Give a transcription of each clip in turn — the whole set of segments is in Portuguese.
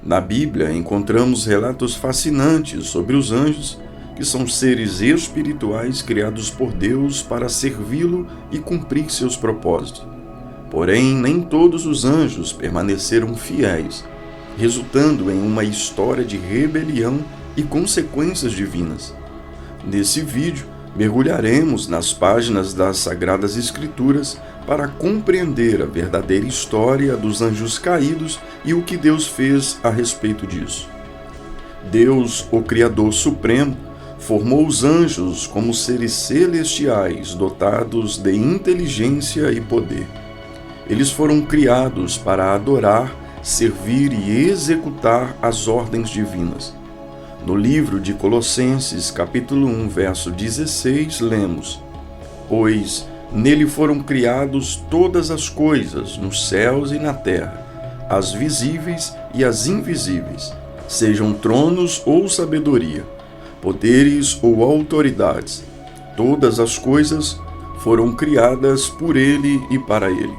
Na Bíblia, encontramos relatos fascinantes sobre os anjos, que são seres espirituais criados por Deus para servi-lo e cumprir seus propósitos. Porém, nem todos os anjos permaneceram fiéis, resultando em uma história de rebelião e consequências divinas. Nesse vídeo, mergulharemos nas páginas das Sagradas Escrituras para compreender a verdadeira história dos anjos caídos e o que Deus fez a respeito disso. Deus, o Criador Supremo, formou os anjos como seres celestiais dotados de inteligência e poder. Eles foram criados para adorar, servir e executar as ordens divinas. No livro de Colossenses, capítulo 1, verso 16, lemos: Pois nele foram criados todas as coisas, nos céus e na terra, as visíveis e as invisíveis, sejam tronos ou sabedoria, poderes ou autoridades. Todas as coisas foram criadas por ele e para ele.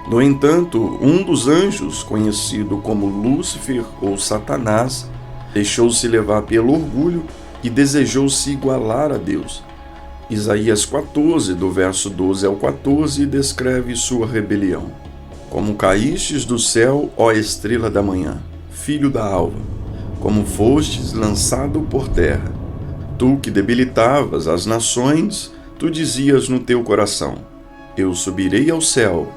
No entanto, um dos anjos, conhecido como Lúcifer ou Satanás, deixou-se levar pelo orgulho e desejou se igualar a Deus. Isaías 14, do verso 12 ao 14, descreve sua rebelião. Como caístes do céu, ó estrela da manhã, filho da alva, como fostes lançado por terra. Tu que debilitavas as nações, tu dizias no teu coração: Eu subirei ao céu,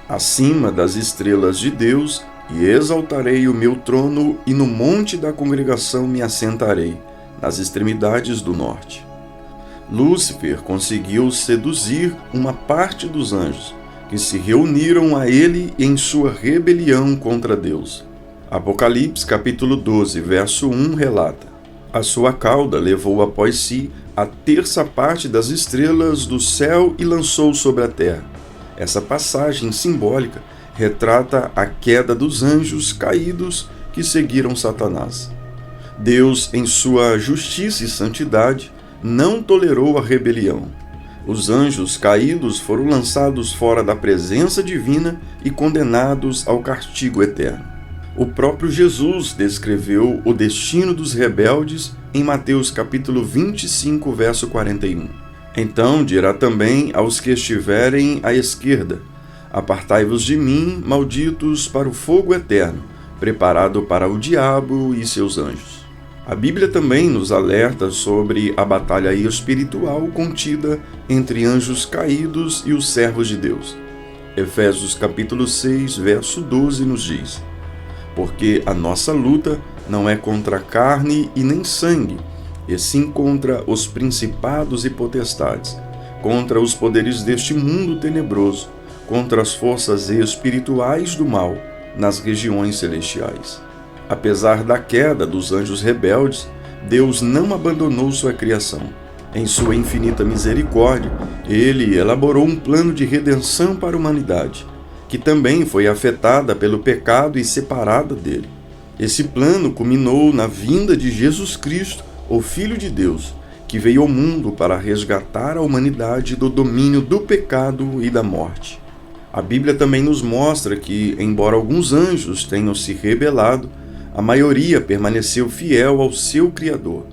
acima das estrelas de Deus, e exaltarei o meu trono, e no monte da congregação me assentarei, nas extremidades do norte. Lúcifer conseguiu seduzir uma parte dos anjos, que se reuniram a ele em sua rebelião contra Deus. Apocalipse capítulo 12, verso 1 relata: A sua cauda levou após si a terça parte das estrelas do céu e lançou sobre a terra. Essa passagem simbólica retrata a queda dos anjos caídos que seguiram Satanás. Deus, em sua justiça e santidade, não tolerou a rebelião. Os anjos caídos foram lançados fora da presença divina e condenados ao castigo eterno. O próprio Jesus descreveu o destino dos rebeldes em Mateus capítulo 25, verso 41. Então dirá também aos que estiverem à esquerda: Apartai-vos de mim, malditos, para o fogo eterno, preparado para o diabo e seus anjos. A Bíblia também nos alerta sobre a batalha espiritual contida entre anjos caídos e os servos de Deus. Efésios capítulo 6, verso 12 nos diz: Porque a nossa luta não é contra carne e nem sangue, e sim contra os principados e potestades, contra os poderes deste mundo tenebroso, contra as forças espirituais do mal nas regiões celestiais. Apesar da queda dos anjos rebeldes, Deus não abandonou sua criação. Em sua infinita misericórdia, Ele elaborou um plano de redenção para a humanidade, que também foi afetada pelo pecado e separada dele. Esse plano culminou na vinda de Jesus Cristo, o Filho de Deus, que veio ao mundo para resgatar a humanidade do domínio do pecado e da morte. A Bíblia também nos mostra que, embora alguns anjos tenham se rebelado, a maioria permaneceu fiel ao seu Criador.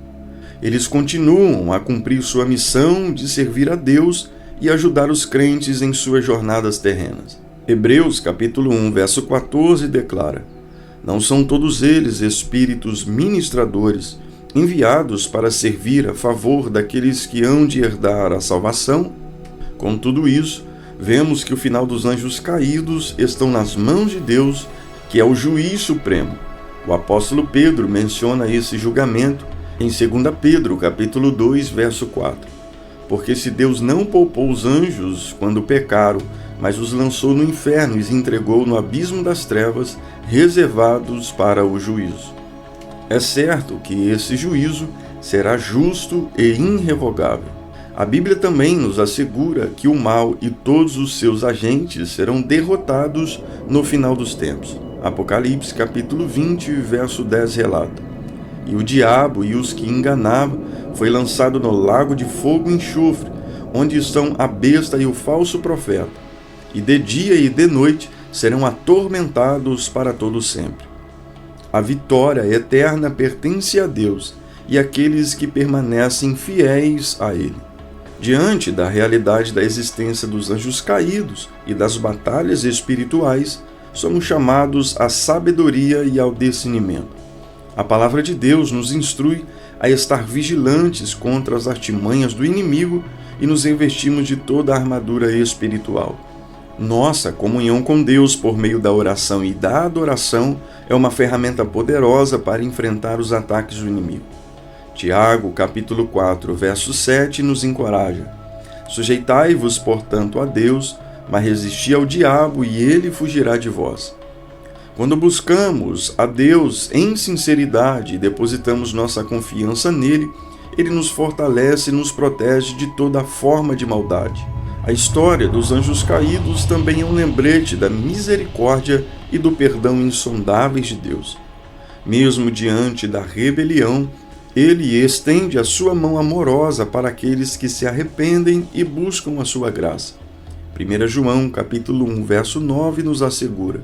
Eles continuam a cumprir sua missão de servir a Deus e ajudar os crentes em suas jornadas terrenas. Hebreus capítulo 1, verso 14 declara: Não são todos eles espíritos ministradores, enviados para servir a favor daqueles que hão de herdar a salvação? Com tudo isso, vemos que o final dos anjos caídos estão nas mãos de Deus, que é o juiz supremo. O apóstolo Pedro menciona esse julgamento em 2 Pedro, capítulo 2, verso 4. Porque se Deus não poupou os anjos quando pecaram, mas os lançou no inferno e os entregou no abismo das trevas, reservados para o juízo. É certo que esse juízo será justo e irrevogável. A Bíblia também nos assegura que o mal e todos os seus agentes serão derrotados no final dos tempos. Apocalipse capítulo 20, verso 10 relata: E o diabo e os que enganavam foi lançado no lago de fogo e enxofre, onde estão a besta e o falso profeta, e de dia e de noite serão atormentados para todo sempre. A vitória eterna pertence a Deus e àqueles que permanecem fiéis a Ele. Diante da realidade da existência dos anjos caídos e das batalhas espirituais, somos chamados à sabedoria e ao discernimento. A palavra de Deus nos instrui a estar vigilantes contra as artimanhas do inimigo e nos investimos de toda a armadura espiritual. Nossa comunhão com Deus por meio da oração e da adoração é uma ferramenta poderosa para enfrentar os ataques do inimigo. Tiago, capítulo 4, verso 7, nos encoraja: Sujeitai-vos, portanto, a Deus, mas resisti ao diabo e ele fugirá de vós. Quando buscamos a Deus em sinceridade e depositamos nossa confiança nele, ele nos fortalece e nos protege de toda forma de maldade. A história dos anjos caídos também é um lembrete da misericórdia e do perdão insondáveis de Deus. Mesmo diante da rebelião, ele estende a sua mão amorosa para aqueles que se arrependem e buscam a sua graça. 1 João, capítulo 1, verso 9, nos assegura: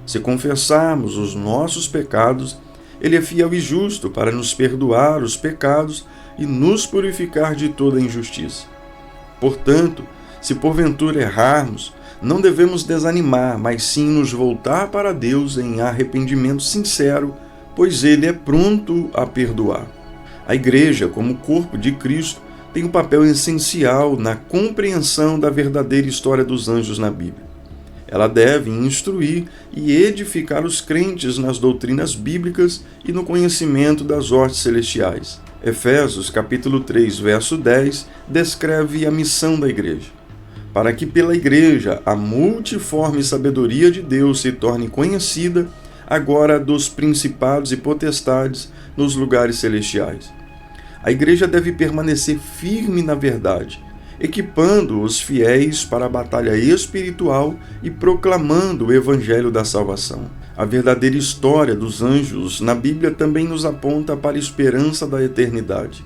se confessarmos os nossos pecados, ele é fiel e justo para nos perdoar os pecados e nos purificar de toda injustiça. Portanto, se porventura errarmos, não devemos desanimar, mas sim nos voltar para Deus em arrependimento sincero, pois ele é pronto a perdoar. A Igreja, como corpo de Cristo, tem um papel essencial na compreensão da verdadeira história dos anjos na Bíblia. Ela deve instruir e edificar os crentes nas doutrinas bíblicas e no conhecimento das hostes celestiais. Efésios, capítulo 3, verso 10, descreve a missão da Igreja: para que pela Igreja a multiforme sabedoria de Deus se torne conhecida agora dos principados e potestades nos lugares celestiais. A Igreja deve permanecer firme na verdade, equipando os fiéis para a batalha espiritual e proclamando o Evangelho da salvação. A verdadeira história dos anjos na Bíblia também nos aponta para a esperança da eternidade.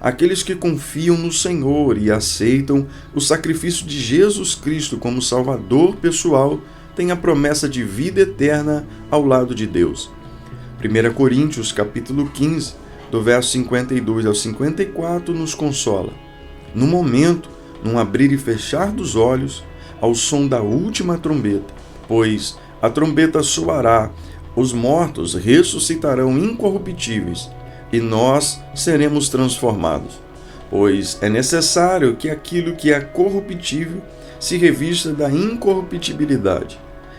Aqueles que confiam no Senhor e aceitam o sacrifício de Jesus Cristo como Salvador pessoal têm a promessa de vida eterna ao lado de Deus. 1 Coríntios, capítulo 15, do verso 52 ao 54, nos consola: no momento, num abrir e fechar dos olhos, ao som da última trombeta, pois a trombeta soará, os mortos ressuscitarão incorruptíveis, e nós seremos transformados. Pois é necessário que aquilo que é corruptível se revista da incorruptibilidade,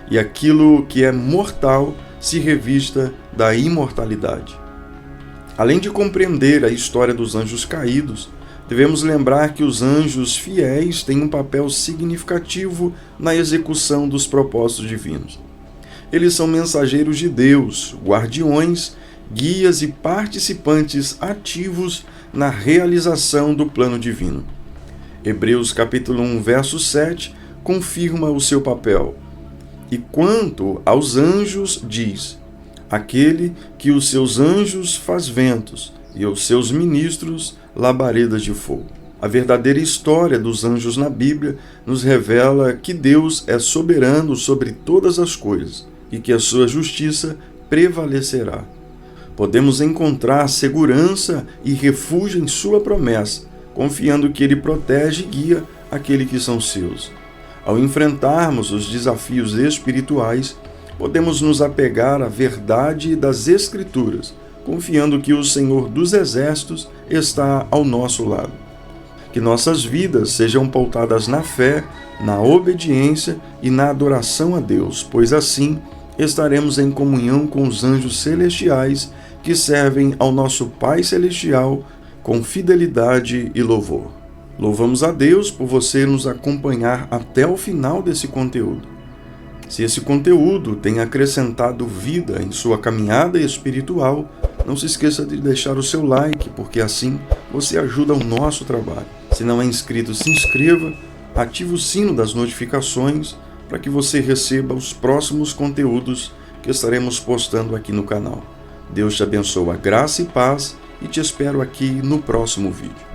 e aquilo que é mortal se revista da imortalidade. Além de compreender a história dos anjos caídos, devemos lembrar que os anjos fiéis têm um papel significativo na execução dos propósitos divinos. Eles são mensageiros de Deus, guardiões, guias e participantes ativos na realização do plano divino. Hebreus capítulo 1, verso 7, confirma o seu papel. E quanto aos anjos, diz: aquele que os seus anjos faz ventos, e os seus ministros labaredas de fogo. A verdadeira história dos anjos na Bíblia nos revela que Deus é soberano sobre todas as coisas e que a sua justiça prevalecerá. Podemos encontrar segurança e refúgio em sua promessa, confiando que ele protege e guia aqueles que são seus. Ao enfrentarmos os desafios espirituais, podemos nos apegar à verdade das Escrituras, confiando que o Senhor dos Exércitos está ao nosso lado. Que nossas vidas sejam pautadas na fé, na obediência e na adoração a Deus, pois assim estaremos em comunhão com os anjos celestiais que servem ao nosso Pai Celestial com fidelidade e louvor. Louvamos a Deus por você nos acompanhar até o final desse conteúdo. Se esse conteúdo tem acrescentado vida em sua caminhada espiritual, não se esqueça de deixar o seu like, porque assim você ajuda o nosso trabalho. Se não é inscrito, se inscreva, ative o sino das notificações para que você receba os próximos conteúdos que estaremos postando aqui no canal. Deus te abençoe, graça e paz, e te espero aqui no próximo vídeo.